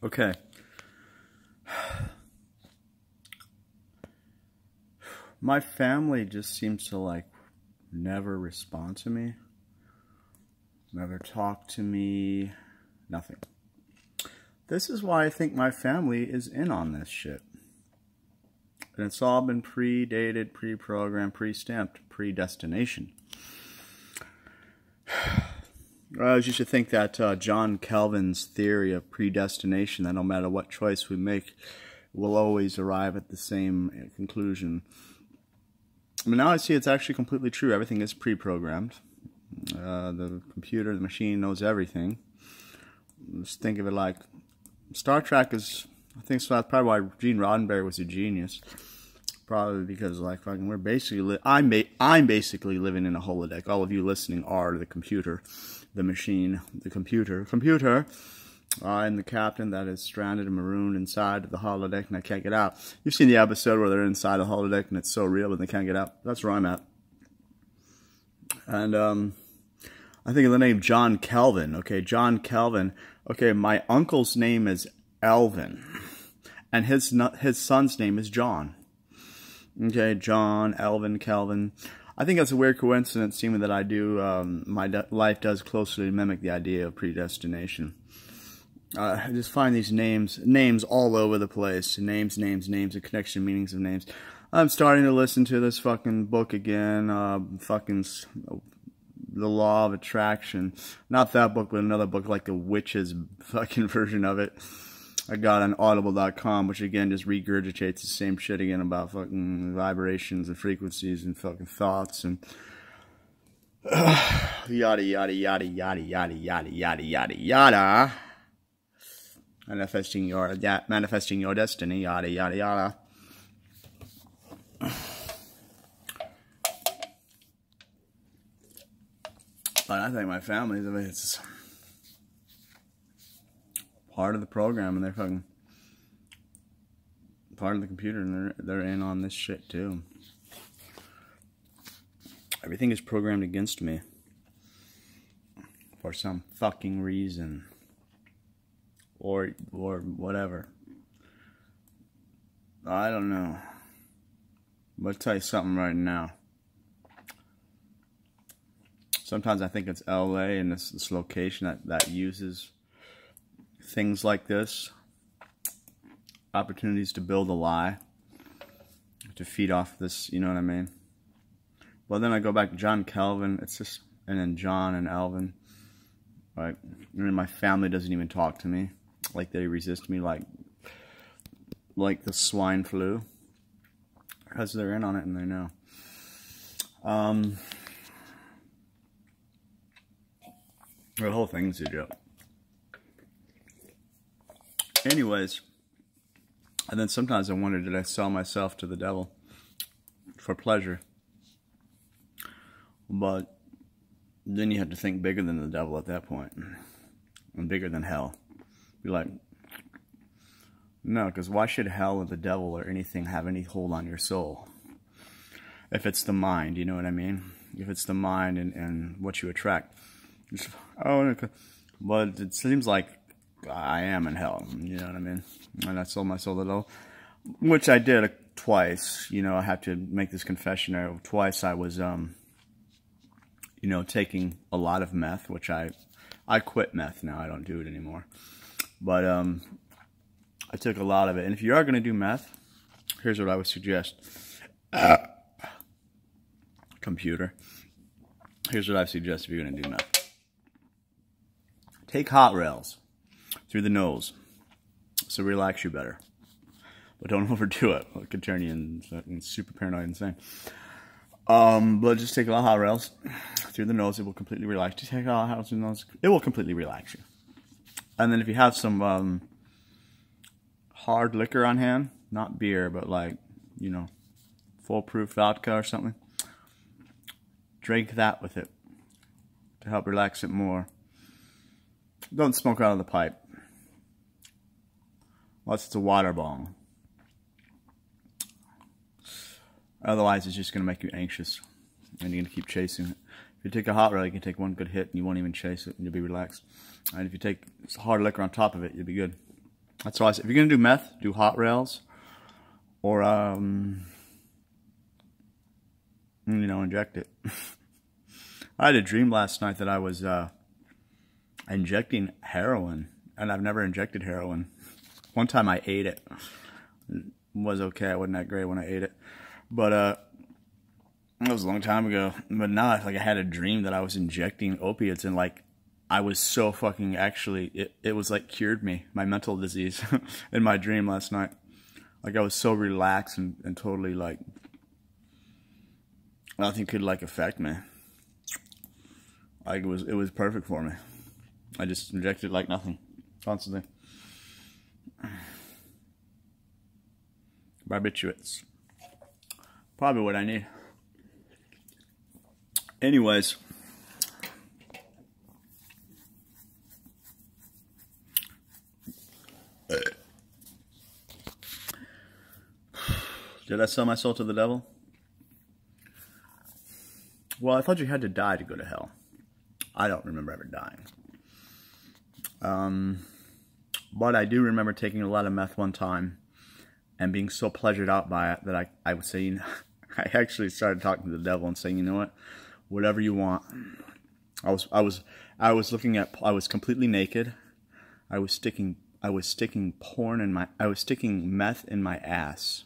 Okay. My family just seems to like never respond to me, never talk to me, nothing. This is why I think my family is in on this shit. And it's all been predated, pre-programmed, pre-stamped, predestination. I always used to think that John Calvin's theory of predestination, that no matter what choice we make, we'll always arrive at the same conclusion. But now I see it's actually completely true. Everything is pre-programmed. The computer, the machine knows everything. Just think of it like Star Trek is, I think so that's probably why Gene Roddenberry was a genius. Probably because like fucking we're basically, I'm basically living in a holodeck. All of you listening are the computer, the machine, the computer. I'm the captain that is stranded and marooned inside of the holodeck and I can't get out. You've seen the episode where they're inside a holodeck and it's so real and they can't get out. That's where I'm at. And I think of the name John Calvin. Okay, John Calvin. Okay, my uncle's name is Elvin, and his son's name is John. Okay, John, Elvin, Calvin. I think that's a weird coincidence, seeing that I do, my life does closely mimic the idea of predestination. I just find these names all over the place. Names, the connection meanings of names. I'm starting to listen to this fucking book again, The Law of Attraction. Not that book, but another book, like the Witch's fucking version of it. I got on audible.com, which again just regurgitates the same shit again about fucking vibrations and frequencies and fucking thoughts and yada yada yada yada yada yada yada yada yada. Manifesting your destiny, yada yada yada. But I think my family, it's part of the program, and they're fucking part of the computer, and they're in on this shit too. Everything is programmed against me for some fucking reason, or whatever. I don't know. But I'll tell you something right now. Sometimes I think it's LA and this location that uses things like this, opportunities to build a lie, to feed off this, you know what I mean? Well, then I go back to John Calvin, it's just, and then John and Alvin, right? And my family doesn't even talk to me, like they resist me like the swine flu, because they're in on it and they know. The whole thing's a joke. Anyways, and then sometimes I wonder, did I sell myself to the devil for pleasure? But then you have to think bigger than the devil at that point, and bigger than hell. Be like, no, because why should hell or the devil or anything have any hold on your soul? If it's the mind, you know what I mean? If it's the mind and what you attract. But it seems like I am in hell, you know what I mean? And I sold my soul to the devil, which I did twice. You know, I have to make this confession. Twice I was, you know, taking a lot of meth, which I quit meth now. I don't do it anymore. But I took a lot of it. And if you are going to do meth, here's what I would suggest. Computer. Here's what I suggest if you're going to do meth. Take hot rails through the nose, so relax you better. But don't overdo it. It could turn you in super paranoid insane. But just take a lot of hot rails through the nose. It will completely relax you. Take a lot of hot rails through the nose. It will completely relax you. And then if you have some hard liquor on hand, not beer, but like, you know, foolproof vodka or something, drink that with it to help relax it more. Don't smoke out of the pipe. Unless it's a water bong. Otherwise, it's just going to make you anxious. And you're going to keep chasing it. If you take a hot rail, you can take one good hit and you won't even chase it and you'll be relaxed. And if you take hard liquor on top of it, you'll be good. That's why I said, if you're going to do meth, do hot rails. Or, inject it. I had a dream last night that I was injecting heroin. And I've never injected heroin. One time I ate it. It was okay. It wasn't that great when I ate it. But that was a long time ago. But now I had a dream that I was injecting opiates, and I was so fucking, actually, it was cured me, my mental disease in my dream last night. I was so relaxed and totally nothing could affect me. It was perfect for me. I just injected like nothing, constantly. Barbiturates. Probably what I need. Anyways. Did I sell my soul to the devil? Well, I thought you had to die to go to hell. I don't remember ever dying. But I do remember taking a lot of meth one time and being so pleasured out by it that I was saying, I actually started talking to the devil and saying, you know what, whatever you want. I was completely naked. I was sticking meth in my ass.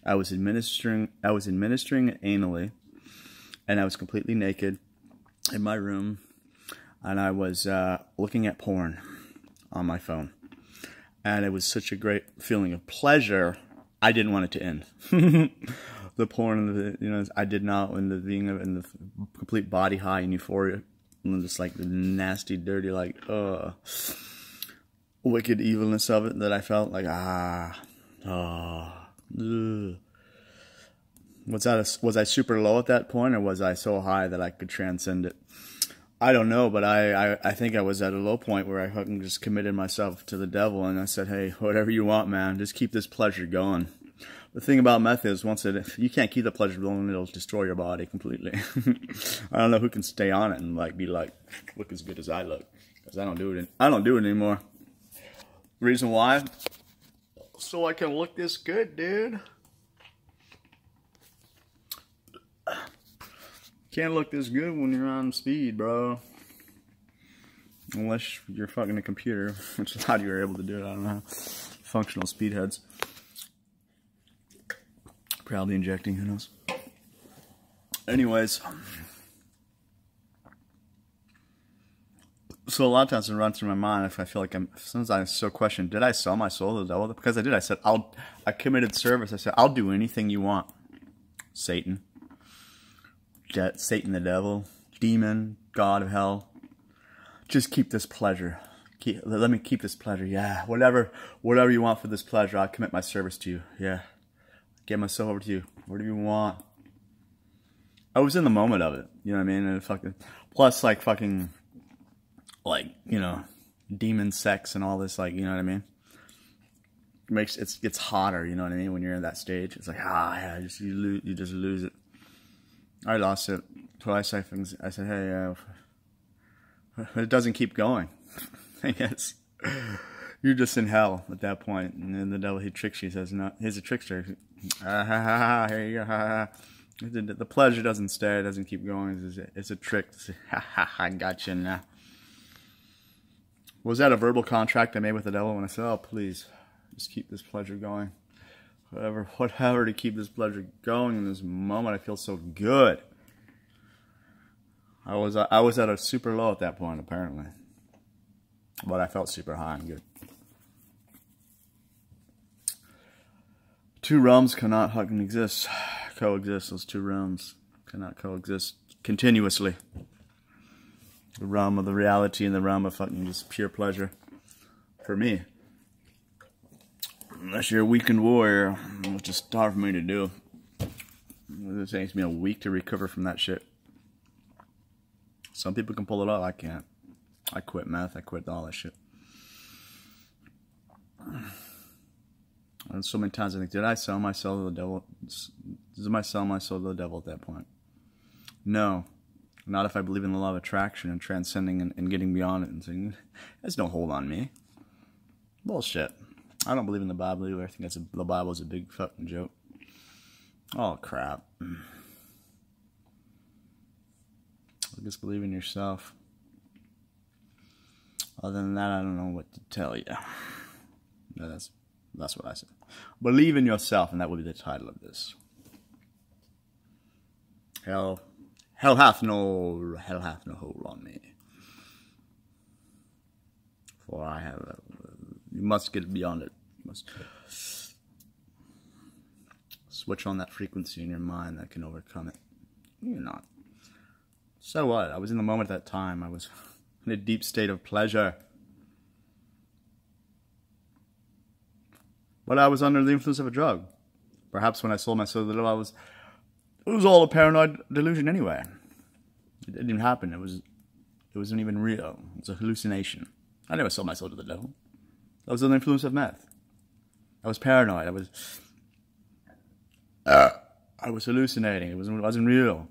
I was administering it anally, and I was completely naked in my room, and I was looking at porn on my phone, and it was such a great feeling of pleasure. I didn't want it to end. The porn, I did not, in the complete body high and euphoria, and just the nasty, dirty, wicked evilness of it that I felt ugh. Was I super low at that point, or was I so high that I could transcend it? I don't know, but I think I was at a low point where I fucking just committed myself to the devil, and I said, hey, whatever you want, man, just keep this pleasure going. The thing about meth is, you can't keep the pleasure going, it'll destroy your body completely. I don't know who can stay on it and look as good as I look, because I don't do it anymore. Reason why? So I can look this good, dude. Can't look this good when you're on speed, bro. Unless you're fucking a computer, which a lot of you are able to do it. I don't know. Functional speedheads. Proudly injecting, who knows. Anyways. So a lot of times it runs through my mind if I feel like sometimes I so question, did I sell my soul to the devil? Because I did. I said, I committed service. I said, I'll do anything you want. Satan. Satan the devil. Demon. God of hell. Just keep this pleasure. Let me keep this pleasure. Yeah. Whatever you want for this pleasure, I'll commit my service to you. Yeah. Give myself over to you. Whatever you want. I was in the moment of it. You know what I mean? And plus demon sex and all this, you know what I mean? It gets hotter, you know what I mean, when you're in that stage. It's yeah, you just lose it. I lost it twice. I said, hey, it doesn't keep going. I guess you're just in hell at that point. And then the devil, he tricks you. He says, no, he's a trickster. Here you go. The pleasure doesn't stay. It doesn't keep going. It's a trick. I got you now. Was that a verbal contract I made with the devil when I said, oh, please, just keep this pleasure going. Whatever to keep this pleasure going in this moment. I feel so good. I was at a super low at that point, apparently. But I felt super high and good. Two realms cannot fucking coexist. Those two realms cannot coexist continuously. The realm of the reality and the realm of fucking just pure pleasure. For me. Unless you're a weakened warrior, which is hard for me to do. It takes me a week to recover from that shit. Some people can pull it off. I can't. I quit meth. I quit all that shit. And so many times I think, did I sell my soul to the devil? Did I sell my soul to the devil at that point? No. Not if I believe in the law of attraction and transcending and getting beyond it and saying, there's no hold on me. Bullshit. I don't believe in the Bible either. I think the Bible's a big fucking joke. Oh, crap. Just believe in yourself. Other than that, I don't know what to tell you. That's what I said. Believe in yourself, and that will be the title of this. Hell hath no hold on me. For I have, you must get beyond it. You must switch on that frequency in your mind that can overcome it. You're not. So what? I was in the moment at that time. I was in a deep state of pleasure. But I was under the influence of a drug. Perhaps when I sold my soul to the devil, it was all a paranoid delusion anyway. It didn't even happen. It wasn't even real. It was a hallucination. I never sold my soul to the devil. I was under the influence of meth. I was paranoid. I was hallucinating. It wasn't real.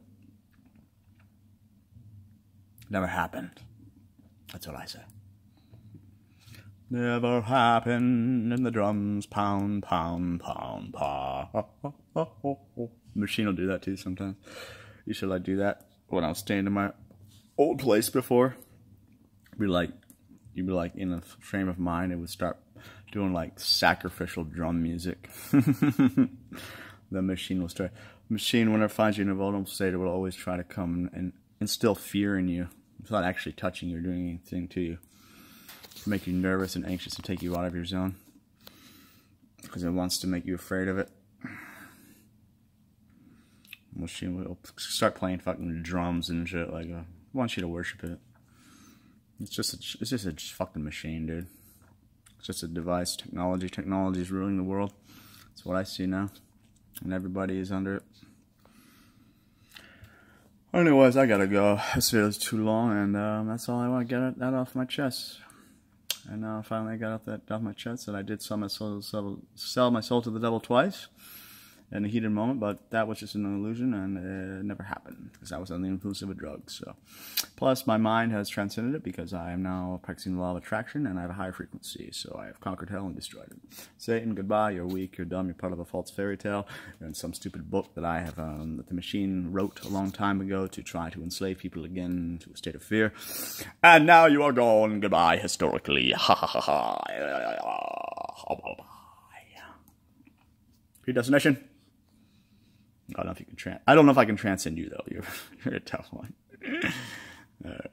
It never happened. That's what I said. Never happened, and the drums pound, pound, pound, pound. Machine will do that too sometimes. You should do that when I was staying in my old place before. You'd be like in a frame of mind. It would start doing sacrificial drum music. The machine will start. Machine, whenever it finds you in a vulnerable state, it will always try to come and instill fear in you. It's not actually touching you or doing anything to you. Make you nervous and anxious and take you out of your zone because it wants to make you afraid of it. Machine will start playing fucking drums and shit I want you to worship it. It's just a fucking machine, dude. It's just a device. Technology is ruling the world. That's what I see now, and everybody is under it. Anyways, I gotta go. This video is too long, and that's all I want to get that off my chest. And now finally I got that off my chest that I did sell my soul to the devil twice in a heated moment, but that was just an illusion, and it never happened because I was under the influence of a drug. So, plus my mind has transcended it because I am now practicing the law of attraction, and I have a higher frequency. So I have conquered hell and destroyed it. Satan, goodbye. You're weak. You're dumb. You're part of a false fairy tale. You're in some stupid book that I have that the machine wrote a long time ago to try to enslave people again to a state of fear. And now you are gone. Goodbye. Historically. Ha ha ha ha. Predestination. I don't know if I can transcend you though. You're a tough one. All right.